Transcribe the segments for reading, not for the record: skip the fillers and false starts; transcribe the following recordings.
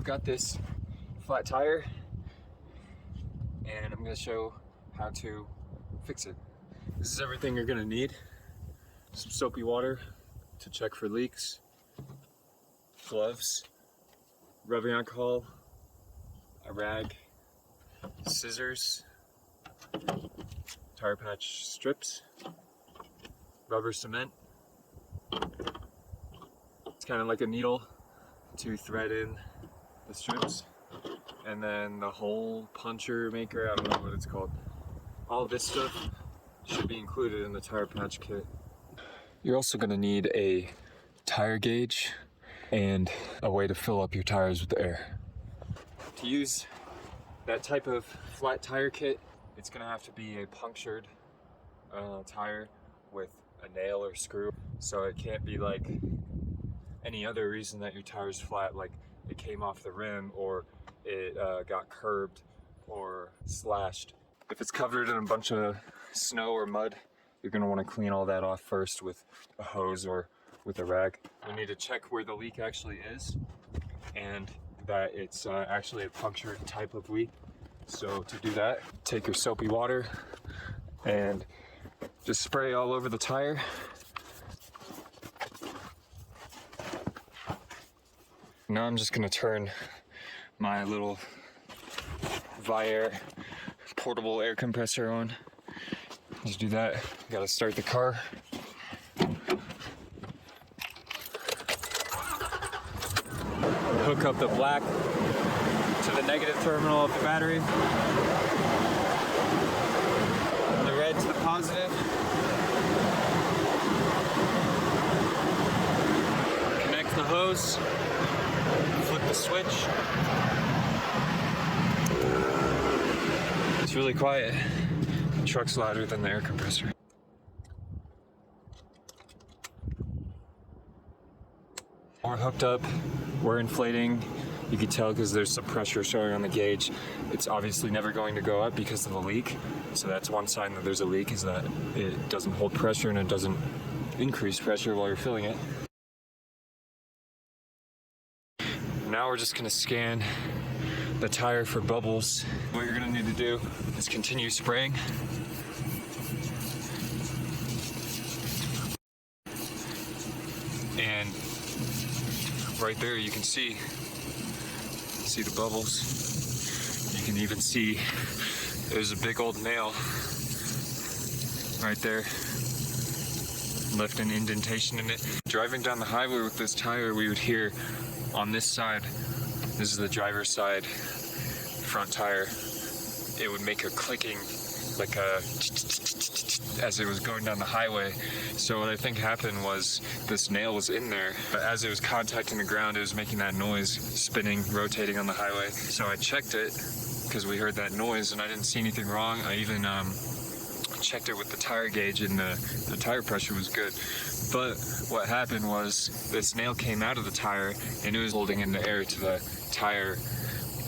got this flat tire and I'm gonna show how to fix it. This is everything you're gonna need. Some soapy water to check for leaks, gloves, rubbing alcohol, a rag, scissors, tire patch strips, rubber cement. It's kind of like a needle to thread in the strips, and then the hole puncher maker, I don't know what it's called. All of this stuff should be included in the tire patch kit. You're also going to need a tire gauge and a way to fill up your tires with air. To use that type of flat tire kit, it's going to have to be a punctured tire with a nail or screw. So it can't be like any other reason that your tire's flat, like it came off the rim or it got curbed or slashed. If it's covered in a bunch of snow or mud, you're going to want to clean all that off first with a hose or with a rag. We need to check where the leak actually is and that it's actually a punctured type of leak. So to do that, take your soapy water and just spray all over the tire. Now I'm just gonna turn my little Viair portable air compressor on. Just do that. Gotta start the car. Hook up the black to the negative terminal of the battery. The red to the positive. Connect the hose. Flip the switch. It's really quiet. The truck's louder than the air compressor. We're hooked up, we're inflating. You can tell because there's some pressure showing on the gauge. It's obviously never going to go up because of the leak. So that's one sign that there's a leak, is that it doesn't hold pressure and it doesn't increase pressure while you're filling it. Now we're just gonna scan the tire for bubbles. What you're gonna need to do is continue spraying. And right there you can see the bubbles. You can even see there's a big old nail right there, left an indentation in it. Driving down the highway with this tire, we would hear on this side, this is the driver's side front tire, it would make a clicking, like a as it was going down the highway. So what I think happened was this nail was in there, but as it was contacting the ground, it was making that noise, spinning, rotating on the highway. So I checked it because we heard that noise and I didn't see anything wrong. I even checked it with the tire gauge and the tire pressure was good. But what happened was this nail came out of the tire and it was holding in the air to the tire,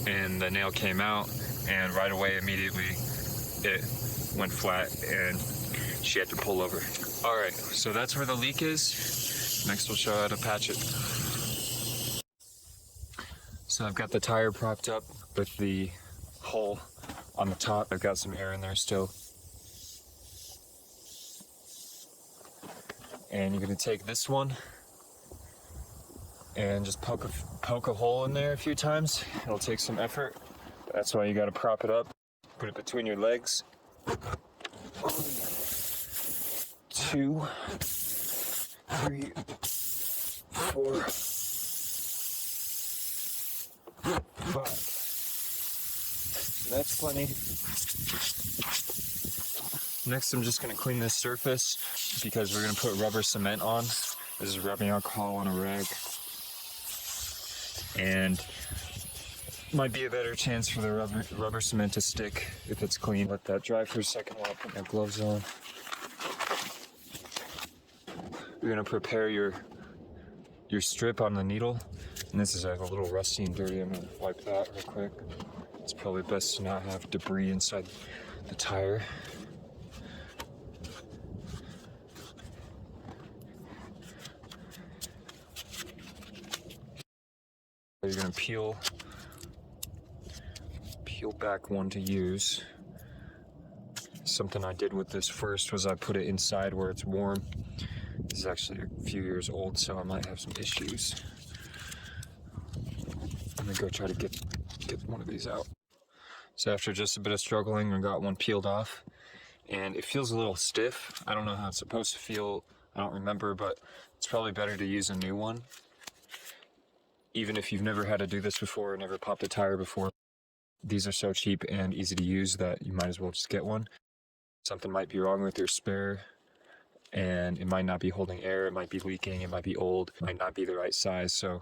and the nail came out, and right away immediately it went flat and she had to pull over. All right, so that's where the leak is. Next we'll show how to patch it. So I've got the tire propped up with the hole on the top. I've got some air in there still. And you're gonna take this one and just poke a hole in there a few times. It'll take some effort. That's why you gotta prop it up. Put it between your legs. 2, 3, 4, 5. That's plenty. Next, I'm just gonna clean this surface because we're gonna put rubber cement on. This is rubbing alcohol on a rag. And might be a better chance for the rubber cement to stick if it's clean. Let that dry for a second while I put my gloves on. You're gonna prepare your strip on the needle. And this is like a little rusty and dirty. I'm gonna wipe that real quick. It's probably best to not have debris inside the tire. You're gonna peel peel back one to use. Something I did with this first was I put it inside where it's warm. This is actually a few years old, so I might have some issues. I'm gonna go try to get one of these out. So after just a bit of struggling, I got one peeled off, and it feels a little stiff. I don't know how it's supposed to feel, I don't remember, but it's probably better to use a new one. Even if you've never had to do this before or never popped a tire before, these are so cheap and easy to use that you might as well just get one. Something might be wrong with your spare, and it might not be holding air, it might be leaking, it might be old, it might not be the right size. So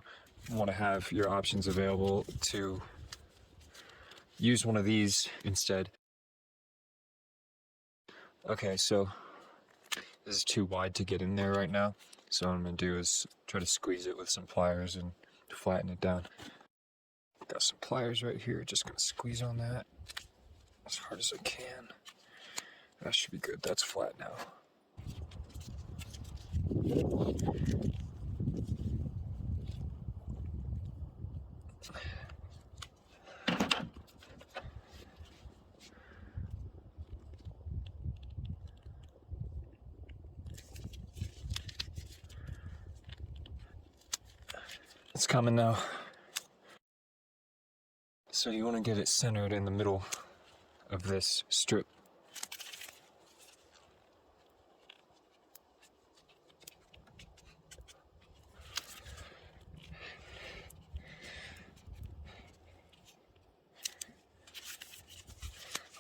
you want to have your options available to use one of these instead. Okay, so this is too wide to get in there right now. So what I'm gonna do is try to squeeze it with some pliers and flatten it down. Got some pliers right here, just gonna squeeze on that as hard as I can. That should be good, that's flat now. It's coming now. So you want to get it centered in the middle of this strip.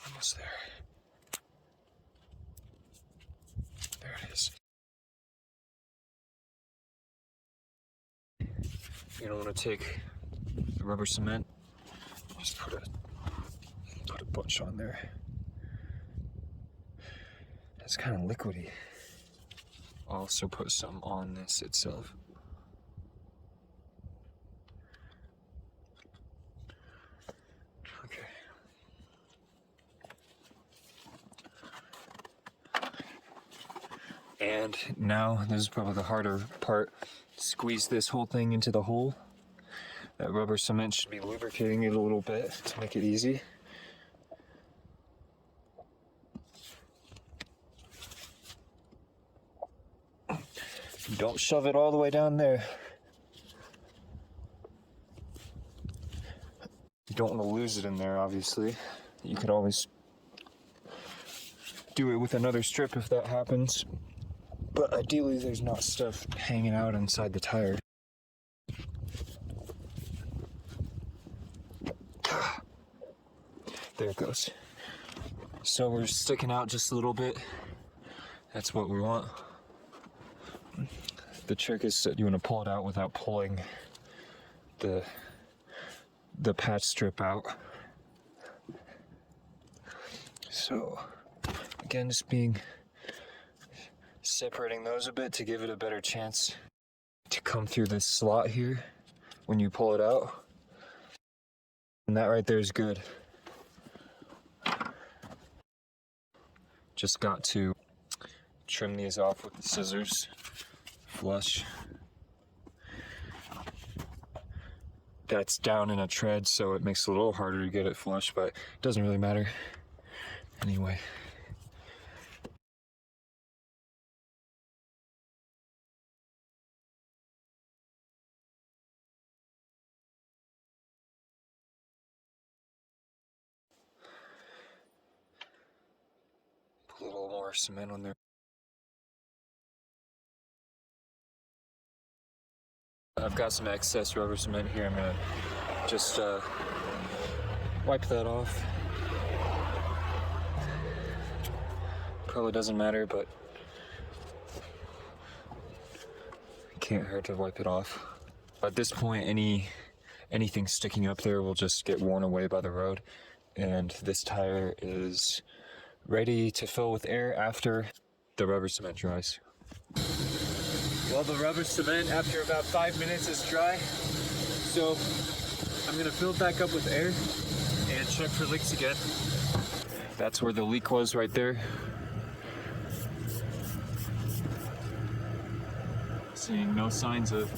Almost there. There it is. You're gonna want to take the rubber cement, just put a bunch on there. It's kind of liquidy. I'll also put some on this itself. Okay. And now, this is probably the harder part. Squeeze this whole thing into the hole. That rubber cement should be lubricating it a little bit to make it easy. Don't shove it all the way down there. You don't want to lose it in there, obviously. You could always do it with another strip if that happens. But ideally, there's not stuff hanging out inside the tire. There it goes. So we're sticking out just a little bit. That's what we want. The trick is that you want to pull it out without pulling the patch strip out. So again, just separating those a bit to give it a better chance to come through this slot here when you pull it out. And that right there is good. Just got to trim these off with the scissors, flush. That's down in a tread, so it makes it a little harder to get it flush, but it doesn't really matter. Anyway. Put a little more cement on there. I've got some excess rubber cement here. I'm gonna just wipe that off. Probably doesn't matter, but it can't hurt to wipe it off. At this point, anything sticking up there will just get worn away by the road, and this tire is ready to fill with air after the rubber cement dries. Well, the rubber cement after about 5 minutes is dry, so I'm gonna fill it back up with air and check for leaks again. That's where the leak was right there. Seeing no signs of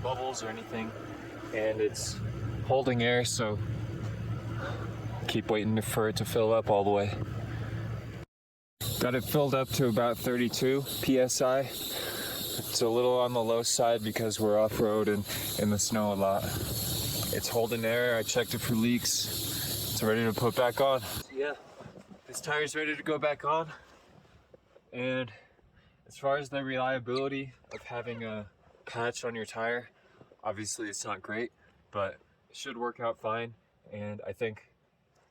bubbles or anything, and it's holding air, so keep waiting for it to fill up all the way. Got it filled up to about 32 psi. It's a little on the low side because we're off-road and in the snow a lot. It's holding air. I checked it for leaks. It's ready to put back on. Yeah, this tire's ready to go back on. And as far as the reliability of having a patch on your tire, obviously it's not great, but it should work out fine. And I think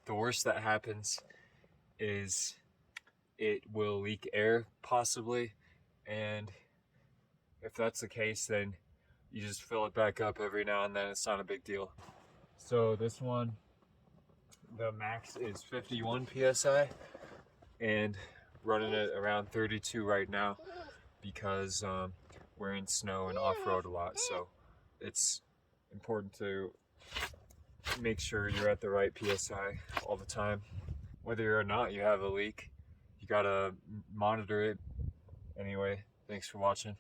the worst that happens is it will leak air possibly, and if that's the case, then you just fill it back up every now and then. It's not a big deal. So this one, the max is 51 psi, and running it around 32 right now because we're in snow and off-road a lot, so it's important to make sure you're at the right psi all the time. Whether or not you have a leak, you gotta monitor it. Anyway, thanks for watching.